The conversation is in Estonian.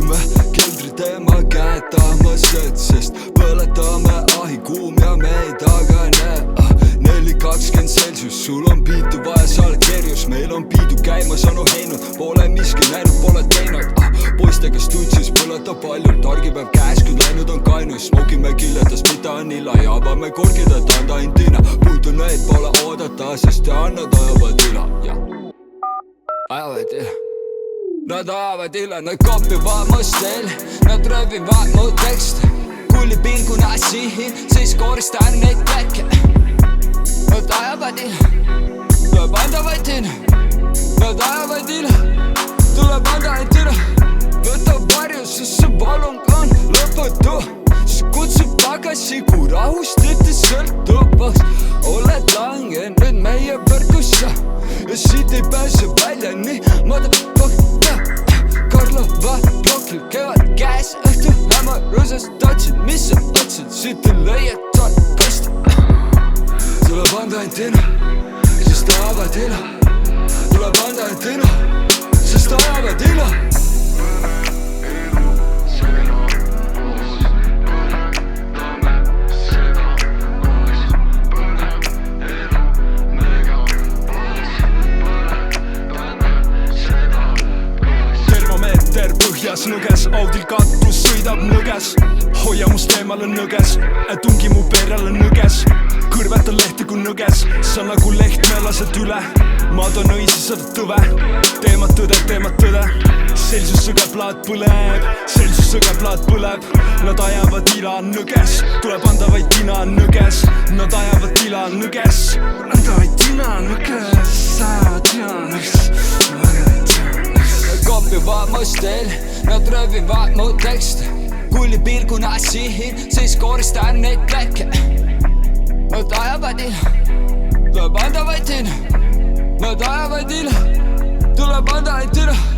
käime keldri teema käetamas, sest põletame ahi kuum ja me ei tagane. 4-20 Celsius, sul on piitu vaja, sa oled kerjus, meil on piidu käimas, on heinud, pole miski näinud, pole teinud. Poistega stutsis põletab paljult, argipäev käes, kui läinud on kainus. Smokime kiljatas, mida on illa ja avame korgid, et anda intina. Puntu neid pole oodata, sest annad ajavad ila. Ajavad ila. Nad ajavad ila, nad kopivad mu stiil, nad röövivad mu tekste. Kulli pilguna sihin, siis koristan neid päkke. Nad ajavad ila, tuleb anda vaid ina. Nad ajavad ila, tuleb anda ainult ina. Võta varju, sest see valung on lõputu. Siis kutsub tagasi, kui rahust üte sõltuvaks. Oled langenud meie võrgusse ja siit ei pääse välja nii motherfucker. Karlova plokil kevad käes, õhtu hämarusest otsid, mis sa otsid, siit ei lõia tolkast. Tuleb anda ainult ina, sest ajavad ila. Tuleb anda ainult ina, sest ajavad ila. Põhjas nõges, audil katus sõidab nõges. Hoia must eemale nõges, tungi mu perele nõges. Kõrvetan lehti kui nõges, sa nagu leht me lased üle. Ma toon õisi seda tõve, teema tõde. Celsius sõgeplaat põleb, Celsius sõgeplaat põleb. Nad ajavad ila nõges, tuleb anda vaid ina nõges. Nad ajavad ila nõges, anda vaid ina nõges. Sa tead, kopivad mu stiil, nad röövivad mu tekste. Kulli pilguna sihin, siis koristan neid päkke. Nad ajavad ila, tuleb anda vaid ina. Nad ajavad ila, tuleb anda ainult ina.